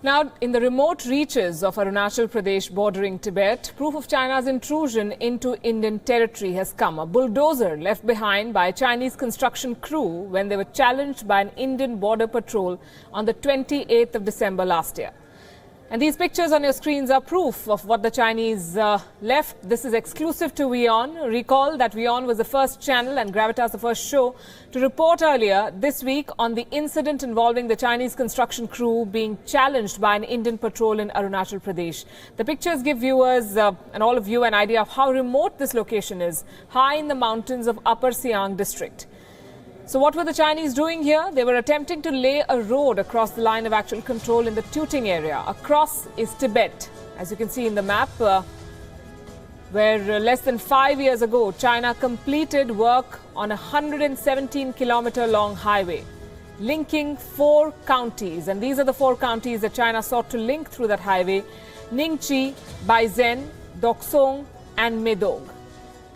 Now, in the remote reaches of Arunachal Pradesh bordering Tibet, proof of China's intrusion into Indian territory has come. A bulldozer left behind by a Chinese construction crew when they were challenged by an Indian border patrol on the 28th of December last year. And these pictures on your screens are proof of what the Chinese left. This is exclusive to WION. Recall that WION was the first channel and Gravitas the first show to report earlier this week on the incident involving the Chinese construction crew being challenged by an Indian patrol in Arunachal Pradesh. The pictures give viewers and all of you an idea of how remote this location is, high in the mountains of Upper Siang district. So what were the Chinese doing here? They were attempting to lay a road across the line of actual control in the Tuting area. Across is Tibet, as you can see in the map, where less than 5 years ago, China completed work on a 117-kilometer long highway linking 4 counties. And these are the 4 counties that China sought to link through that highway: Ningchi, Baizen, Doksong and Medog.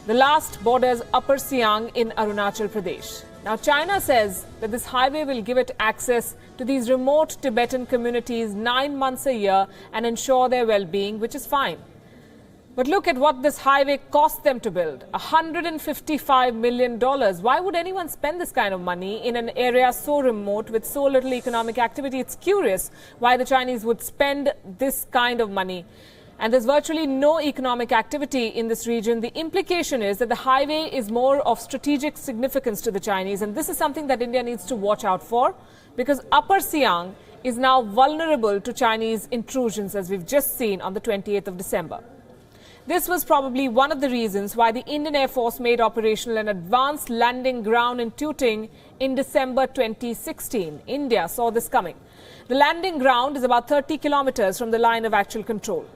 The last borders Upper Siang in Arunachal Pradesh. Now, China says that this highway will give it access to these remote Tibetan communities 9 months a year and ensure their well-being, which is fine. But look at what this highway cost them to build: $155 million. Why would anyone spend this kind of money in an area so remote with so little economic activity? It's curious why the Chinese would spend this kind of money. And there's virtually no economic activity in this region. The implication is that the highway is more of strategic significance to the Chinese. And this is something that India needs to watch out for, because Upper Siang is now vulnerable to Chinese intrusions, as we've just seen on the 28th of December. This was probably one of the reasons why the Indian Air Force made operational an advanced landing ground in Tuting in December 2016. India saw this coming. The landing ground is about 30 kilometers from the line of actual control.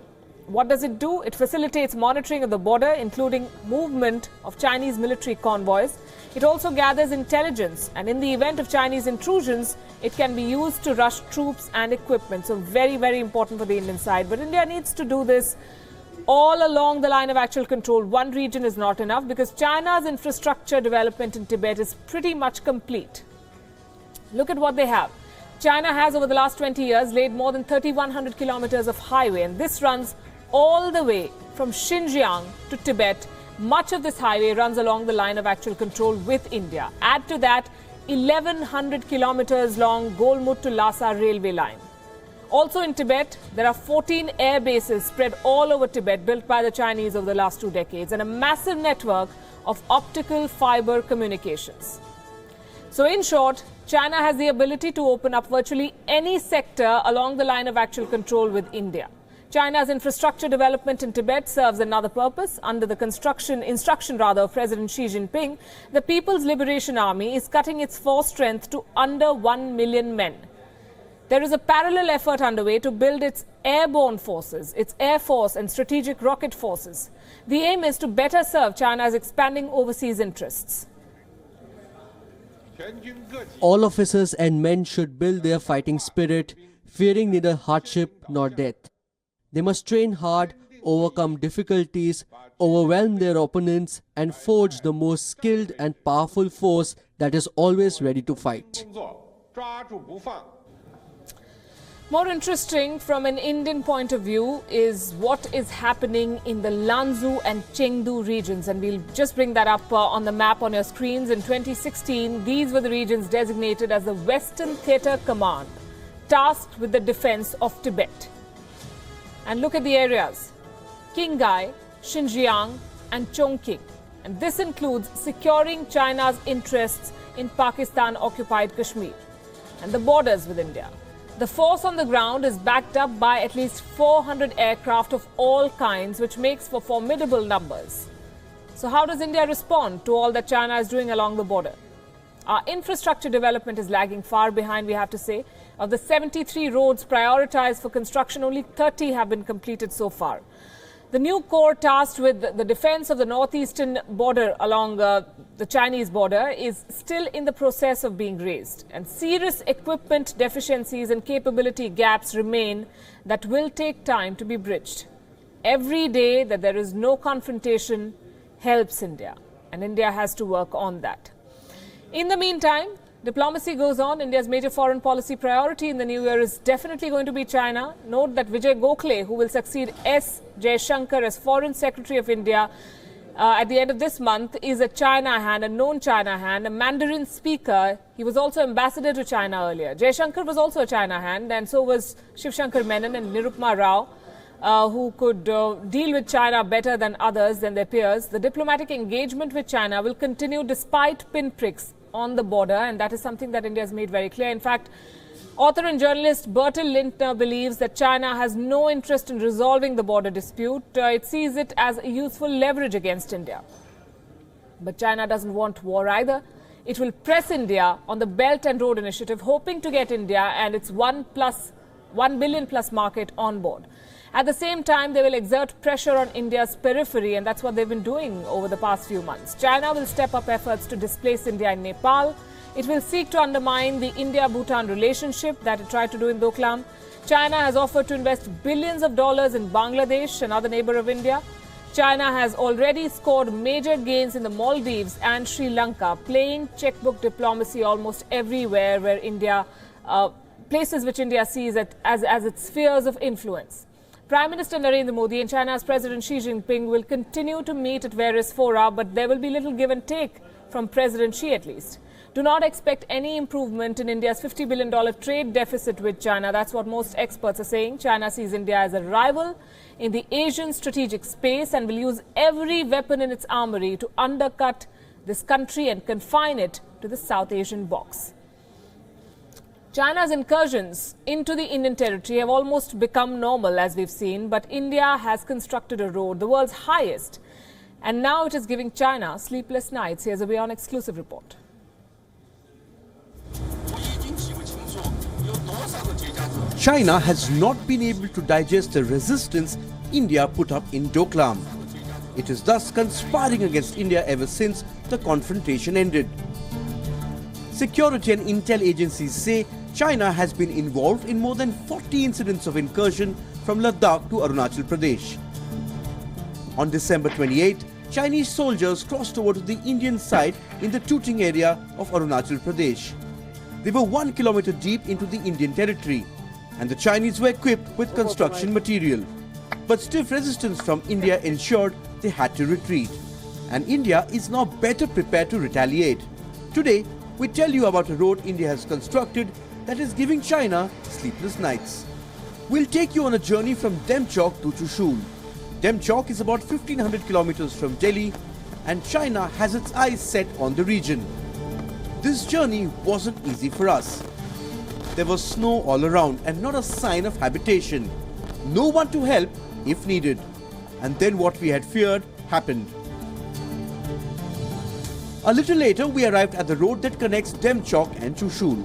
What does it do? It facilitates monitoring of the border, including movement of Chinese military convoys. It also gathers intelligence, and in the event of Chinese intrusions, it can be used to rush troops and equipment. So very, very important for the Indian side. But India needs to do this all along the line of actual control. One region is not enough, because China's infrastructure development in Tibet is pretty much complete. Look at what they have. China has, over the last 20 years, laid more than 3,100 kilometers of highway, and this runs all the way from Xinjiang to Tibet. Much of this highway runs along the line of actual control with India. Add to that 1,100 kilometers long Golmut to Lhasa railway line. Also in Tibet, there are 14 air bases spread all over Tibet, built by the Chinese over the last 2 decades, and a massive network of optical fiber communications. So in short, China has the ability to open up virtually any sector along the line of actual control with India. China's infrastructure development in Tibet serves another purpose. Under the instruction of President Xi Jinping, the People's Liberation Army is cutting its force strength to under 1 million men. There is a parallel effort underway to build its airborne forces, its air force and strategic rocket forces. The aim is to better serve China's expanding overseas interests. All officers and men should build their fighting spirit, fearing neither hardship nor death. They must train hard, overcome difficulties, overwhelm their opponents, and forge the most skilled and powerful force that is always ready to fight. More interesting from an Indian point of view is what is happening in the Lanzhou and Chengdu regions. And we'll just bring that up on the map on your screens. In 2016, these were the regions designated as the Western Theatre Command, tasked with the defense of Tibet. And look at the areas: Qinghai, Xinjiang and Chongqing. And this includes securing China's interests in Pakistan-occupied Kashmir and the borders with India. The force on the ground is backed up by at least 400 aircraft of all kinds, which makes for formidable numbers. So how does India respond to all that China is doing along the border? Our infrastructure development is lagging far behind, we have to say. Of the 73 roads prioritized for construction, only 30 have been completed so far. The new corps tasked with the defense of the northeastern border along the Chinese border is still in the process of being raised. And serious equipment deficiencies and capability gaps remain that will take time to be bridged. Every day that there is no confrontation helps India, and India has to work on that. In the meantime, Diplomacy goes on. India's major foreign policy priority in the new year is definitely going to be China. Note that Vijay Gokhale, who will succeed S. Jaishankar as Foreign Secretary of India at the end of this month, is a China hand, a known China hand, a Mandarin speaker. He was also ambassador to China earlier. Jaishankar was also a China hand, and so was Shiv Shankar Menon and Nirupama Rao, who could deal with China better than others, than their peers. The diplomatic engagement with China will continue despite pinpricks on the border, and that is something that India has made very clear. In fact, author and journalist Bertil Lintner believes that China has no interest in resolving the border dispute. It sees it as a useful leverage against India. But China doesn't want war either. It will press India on the Belt and Road Initiative, hoping to get India and its 1 billion plus market on board. At the same time, they will exert pressure on India's periphery, and that's what they've been doing over the past few months. China will step up efforts to displace India in Nepal. It will seek to undermine the India-Bhutan relationship that it tried to do in Doklam. China has offered to invest billions of dollars in Bangladesh, another neighbor of India. China has already scored major gains in the Maldives and Sri Lanka, playing checkbook diplomacy almost everywhere where India, places which India sees as its spheres of influence. Prime Minister Narendra Modi and China's President Xi Jinping will continue to meet at various fora, but there will be little give and take from President Xi at least. Do not expect any improvement in India's $50 billion trade deficit with China. That's what most experts are saying. China sees India as a rival in the Asian strategic space and will use every weapon in its armory to undercut this country and confine it to the South Asian box. China's incursions into the Indian territory have almost become normal, as we've seen, but India has constructed a road, the world's highest, and now it is giving China sleepless nights. Here's a WION exclusive report. China has not been able to digest the resistance India put up in Doklam. It is thus conspiring against India ever since the confrontation ended. Security and intel agencies say China has been involved in more than 40 incidents of incursion from Ladakh to Arunachal Pradesh. On December 28, Chinese soldiers crossed over to the Indian side in the Tuting area of Arunachal Pradesh. They were 1 kilometer deep into the Indian territory, and the Chinese were equipped with construction material. But stiff resistance from India ensured they had to retreat, and India is now better prepared to retaliate. Today, we tell you about a road India has constructed that is giving China sleepless nights. We'll take you on a journey from Demchok to Chushul. Demchok is about 1500 kilometers from Delhi, and China has its eyes set on the region. This journey wasn't easy for us. There was snow all around and not a sign of habitation. No one to help if needed. And then what we had feared happened. A little later, we arrived at the road that connects Demchok and Chushul.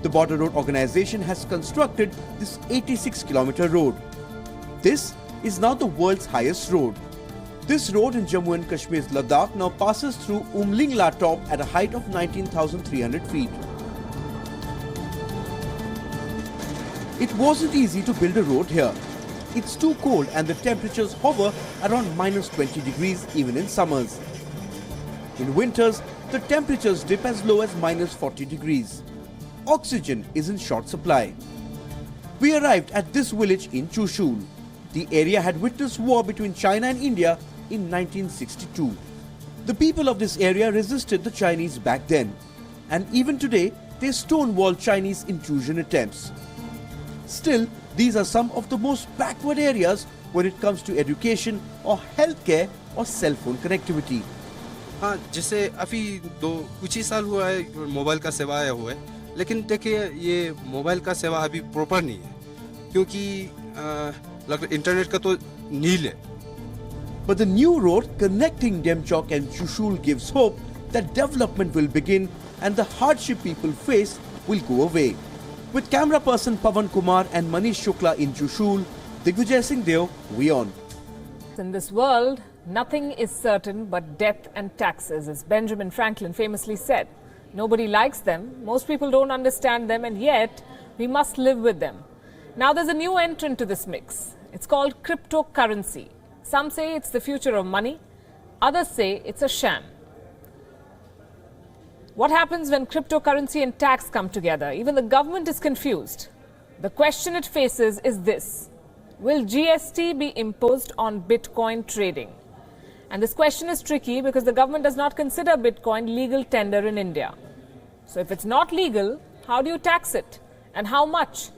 The Border Road Organization has constructed this 86-kilometer road. This is now the world's highest road. This road in Jammu and Kashmir's Ladakh now passes through Umlingla Top at a height of 19,300 feet. It wasn't easy to build a road here. It's too cold and the temperatures hover around minus 20 degrees even in summers. In winters, the temperatures dip as low as minus 40 degrees. Oxygen is in short supply. We arrived at this village in Chushul. The area had witnessed war between China and India in 1962. The people of this area resisted the Chinese back then, and even today they stonewall Chinese intrusion attempts. Still, these are some of the most backward areas when it comes to education or healthcare or cell phone connectivity. हाँ, जैसे अभी कुछ ही साल हुआ है mobile का सेवा आया हुआ है, लेकिन देखिए ये मोबाइल का सेवा अभी प्रॉपर नहीं है, क्योंकि इंटरनेट का तो नील है. But the new road connecting Demchok and Chushul gives hope that development will begin and the hardship people face will go away. With camera person Pavan Kumar and Manish Shukla in Chushul, Digvijay Singh Deo, WION. In this world, nothing is certain but death and taxes, as Benjamin Franklin famously said. Nobody likes them, most people don't understand them, and yet we must live with them. Now there's a new entrant to this mix. It's called cryptocurrency. Some say it's the future of money, others say it's a sham. What happens when cryptocurrency and tax come together? Even the government is confused. The question it faces is this: will GST be imposed on Bitcoin trading? And this question is tricky because the government does not consider Bitcoin legal tender in India. So if it's not legal, how do you tax it? And how much?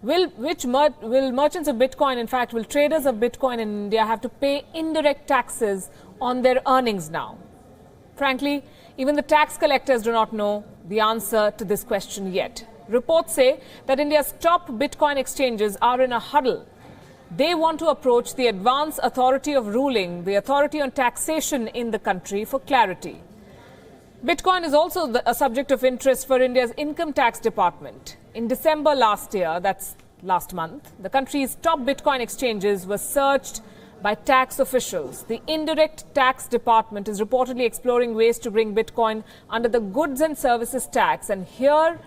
Will merchants of Bitcoin, in fact, will traders of Bitcoin in India have to pay indirect taxes on their earnings now? Frankly, even the tax collectors do not know the answer to this question yet. Reports say that India's top Bitcoin exchanges are in a huddle. They want to approach the Advanced Authority of Ruling, the authority on taxation in the country, for clarity. Bitcoin is also a subject of interest for India's income tax department. In December last year, that's last month, the country's top Bitcoin exchanges were searched by tax officials. The indirect tax department is reportedly exploring ways to bring Bitcoin under the goods and services tax. And here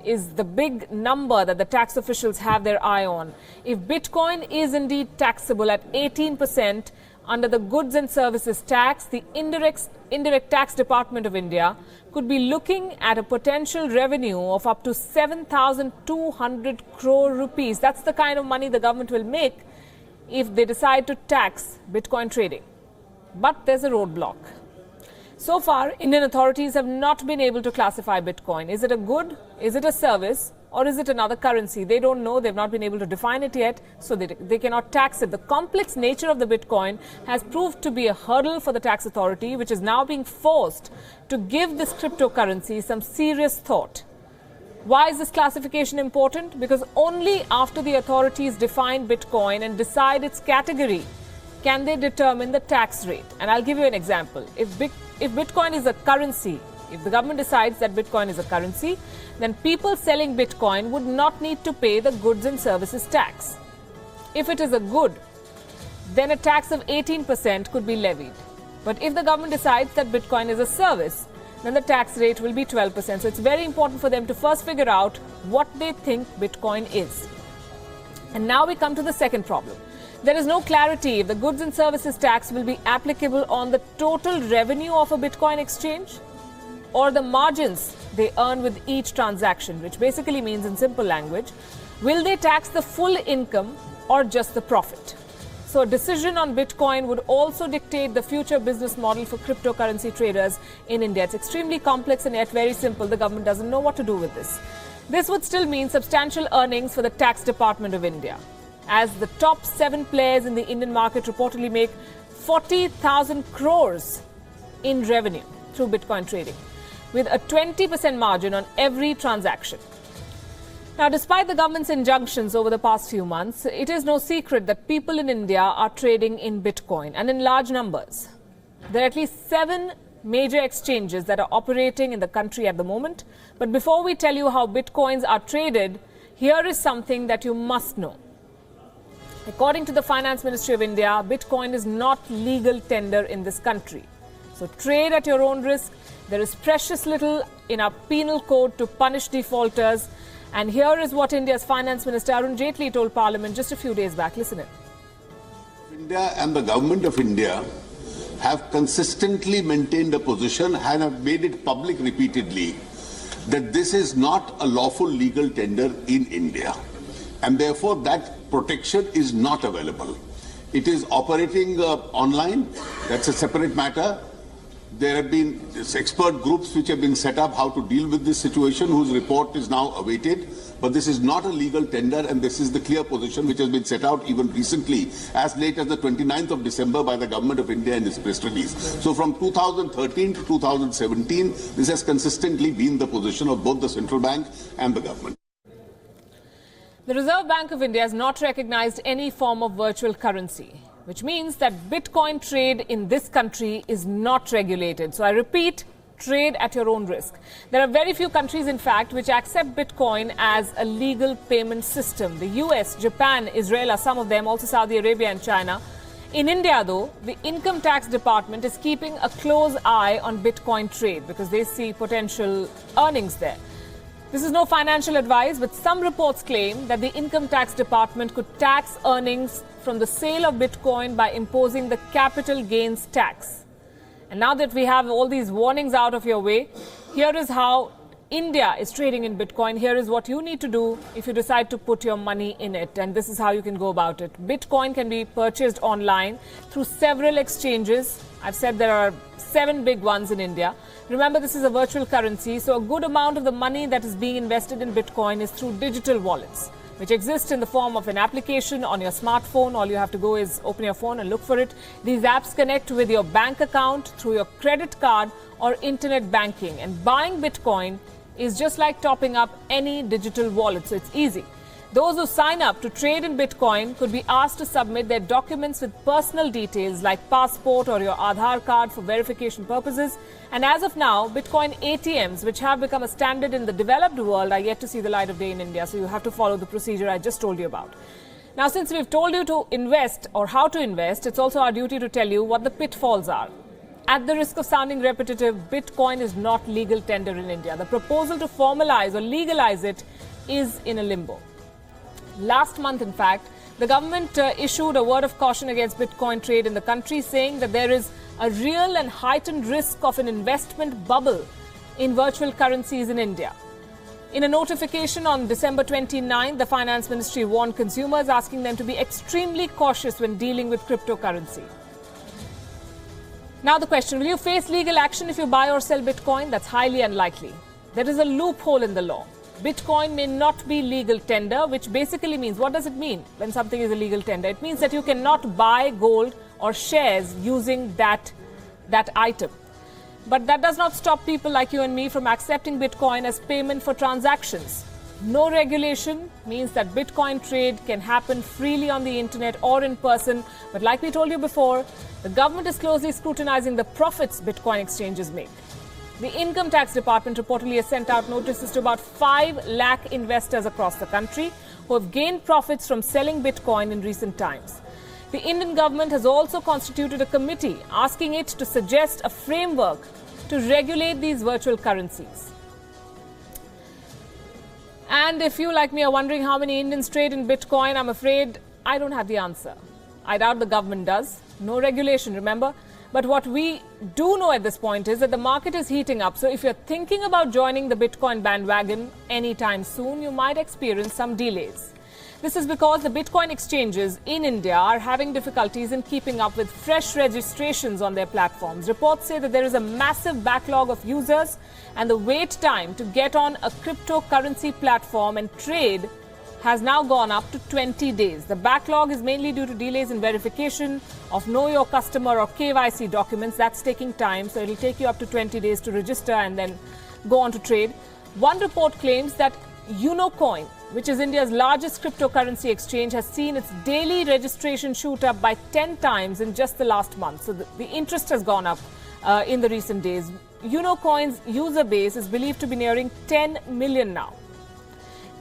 is the big number that the tax officials have their eye on. If Bitcoin is indeed taxable at 18% under the goods and services tax, the indirect tax department of India could be looking at a potential revenue of up to 7,200 crore rupees. That's the kind of money the government will make if they decide to tax Bitcoin trading. But there's a roadblock. So far, Indian authorities have not been able to classify Bitcoin. Is it a good? Is it a service? Or is it another currency? They don't know. They've not been able to define it yet, so they cannot tax it. The complex nature of the Bitcoin has proved to be a hurdle for the tax authority, which is now being forced to give this cryptocurrency some serious thought. Why is this classification important? Because only after the authorities define Bitcoin and decide its category can they determine the tax rate. And I'll give you an example. If Bitcoin is a currency, if the government decides that Bitcoin is a currency, then people selling Bitcoin would not need to pay the goods and services tax. If it is a good, then a tax of 18% could be levied. But if the government decides that Bitcoin is a service, then the tax rate will be 12%. So it's very important for them to first figure out what they think Bitcoin is. And now we come to the second problem. There is no clarity if the goods and services tax will be applicable on the total revenue of a Bitcoin exchange or the margins they earn with each transaction, which basically means, in simple language, will they tax the full income or just the profit? So a decision on Bitcoin would also dictate the future business model for cryptocurrency traders in India. It's extremely complex and yet very simple. The government doesn't know what to do with this. This would still mean substantial earnings for the tax department of India, as the top 7 players in the Indian market reportedly make 40,000 crores in revenue through Bitcoin trading, with a 20% margin on every transaction. Now, despite the government's injunctions over the past few months, it is no secret that people in India are trading in Bitcoin, and in large numbers. There are at least 7 major exchanges that are operating in the country at the moment. But before we tell you how Bitcoins are traded, here is something that you must know. According to the Finance Ministry of India, Bitcoin is not legal tender in this country. So trade at your own risk. There is precious little in our penal code to punish defaulters. And here is what India's Finance Minister Arun Jaitley told Parliament just a few days back. Listen in. India and the Government of India have consistently maintained a position and have made it public repeatedly that this is not a lawful legal tender in India. And therefore that protection is not available. It is operating online. That's a separate matter. There have been expert groups which have been set up how to deal with this situation, whose report is now awaited. But this is not a legal tender, and this is the clear position which has been set out even recently, as late as the 29th of December by the Government of India in its press release. So from 2013 to 2017, this has consistently been the position of both the central bank and the government. The Reserve Bank of India has not recognized any form of virtual currency, which means that Bitcoin trade in this country is not regulated. So I repeat, trade at your own risk. There are very few countries, in fact, which accept Bitcoin as a legal payment system. The US, Japan, Israel are some of them, also Saudi Arabia and China. In India, though, the Income Tax Department is keeping a close eye on Bitcoin trade because they see potential earnings there. This is no financial advice, but some reports claim that the Income Tax Department could tax earnings from the sale of Bitcoin by imposing the capital gains tax. And now that we have all these warnings out of your way, Here is how India is trading in Bitcoin. Here is what you need to do if you decide to put your money in it. And this is how you can go about it. Bitcoin can be purchased online through several exchanges. I've said there are 7 big ones in India. Remember, this is a virtual currency, so a good amount of the money that is being invested in Bitcoin is through digital wallets, which exist in the form of an application on your smartphone. All you have to go is open your phone and look for it. These apps connect with your bank account through your credit card or internet banking. And buying Bitcoin is just like topping up any digital wallet, so it's easy. Those who sign up to trade in Bitcoin could be asked to submit their documents with personal details like passport or your Aadhaar card for verification purposes. And as of now, Bitcoin ATMs, which have become a standard in the developed world, are yet to see the light of day in India. So you have to follow the procedure I just told you about. Now, since we've told you to invest or how to invest, it's also our duty to tell you what the pitfalls are. At the risk of sounding repetitive, Bitcoin is not legal tender in India. The proposal to formalize or legalize it is in a limbo. Last month, in fact, the government issued a word of caution against Bitcoin trade in the country, saying that there is a real and heightened risk of an investment bubble in virtual currencies in India. In a notification on December 29, the Finance Ministry warned consumers, asking them to be extremely cautious when dealing with cryptocurrency. Now the question, will you face legal action if you buy or sell Bitcoin? That's highly unlikely. There is a loophole in the law. Bitcoin may not be legal tender, which basically means, what does it mean when something is a legal tender? It means that you cannot buy gold or shares using that item. But that does not stop people like you and me from accepting Bitcoin as payment for transactions. No regulation means that Bitcoin trade can happen freely on the internet or in person. But like we told you before, the government is closely scrutinizing the profits Bitcoin exchanges make. The Income Tax Department reportedly has sent out notices to about 5 lakh investors across the country who have gained profits from selling Bitcoin in recent times. The Indian government has also constituted a committee asking it to suggest a framework to regulate these virtual currencies. And if you, like me, are wondering how many Indians trade in Bitcoin, I'm afraid I don't have the answer. I doubt the government does. No regulation, remember? But what we do know at this point is that the market is heating up. So if you're thinking about joining the Bitcoin bandwagon anytime soon, you might experience some delays. This is because the Bitcoin exchanges in India are having difficulties in keeping up with fresh registrations on their platforms. Reports say that there is a massive backlog of users, and the wait time to get on a cryptocurrency platform and trade has now gone up to 20 days. The backlog is mainly due to delays in verification of Know Your Customer or KYC documents. That's taking time, so it'll take you up to 20 days to register and then go on to trade. One report claims that WION, which is India's largest cryptocurrency exchange, has seen its daily registration shoot up by 10 times in just the last month. So the interest has gone up in the recent days. WION's user base is believed to be nearing 10 million now.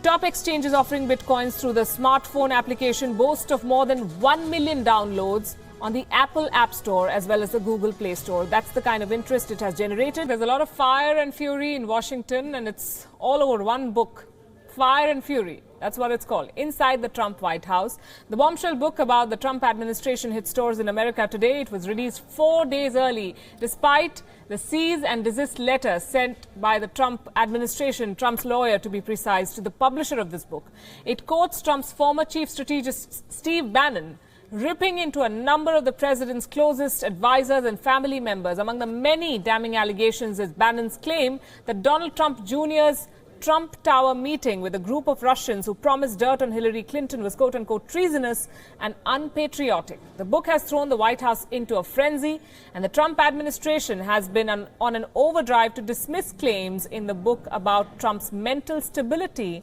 Top exchanges offering Bitcoins through the smartphone application boast of more than 1 million downloads on the Apple App Store as well as the Google Play Store. That's the kind of interest it has generated. There's a lot of fire and fury in Washington, and it's all over one book. Fire and Fury, that's what it's called. Inside the Trump White House. The bombshell book about the Trump administration hit stores in America today. It was released 4 days early, despite the cease and desist letter sent by the Trump administration, Trump's lawyer to be precise, to the publisher of this book. It quotes Trump's former chief strategist Steve Bannon, ripping into a number of the president's closest advisors and family members. Among the many damning allegations is Bannon's claim that Donald Trump Jr.'s Trump Tower meeting with a group of Russians who promised dirt on Hillary Clinton was quote-unquote treasonous and unpatriotic. The book has thrown the White House into a frenzy, and the Trump administration has been on an overdrive to dismiss claims in the book about Trump's mental stability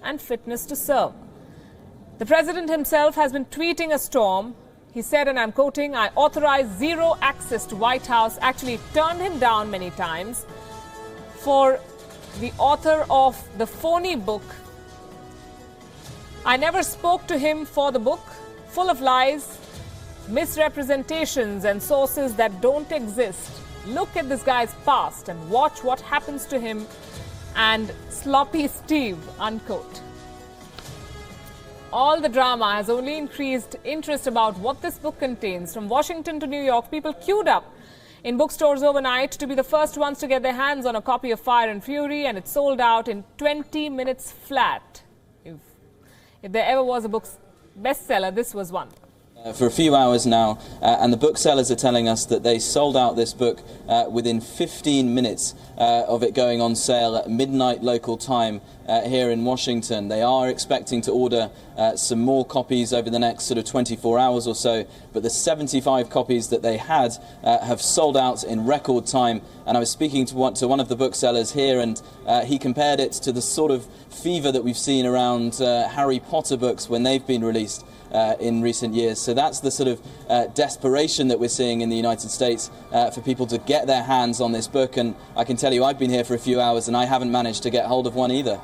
and fitness to serve. The president himself has been tweeting a storm. He said, and I'm quoting, "I authorized zero access to White House," actually turned him down many times for the author of the phony book. "I never spoke to him for the book, full of lies, misrepresentations and sources that don't exist. Look at this guy's past and watch what happens to him and sloppy Steve," unquote. All the drama has only increased interest about what this book contains. From Washington to New York, people queued up in bookstores overnight to be the first ones to get their hands on a copy of Fire and Fury, and it sold out in 20 minutes flat. If there ever was a book bestseller, this was one. For a few hours now, and the booksellers are telling us that they sold out this book within 15 minutes of it going on sale at midnight local time here in Washington. They are expecting to order some more copies over the next sort of 24 hours or so, but the 75 copies that they had have sold out in record time. And I was speaking to one of the booksellers here, and he compared it to the sort of fever that we've seen around Harry Potter books when they've been released in recent years. So that's the sort of desperation that we're seeing in the United States for people to get their hands on this book. And I can tell you, I've been here for a few hours and I haven't managed to get hold of one either.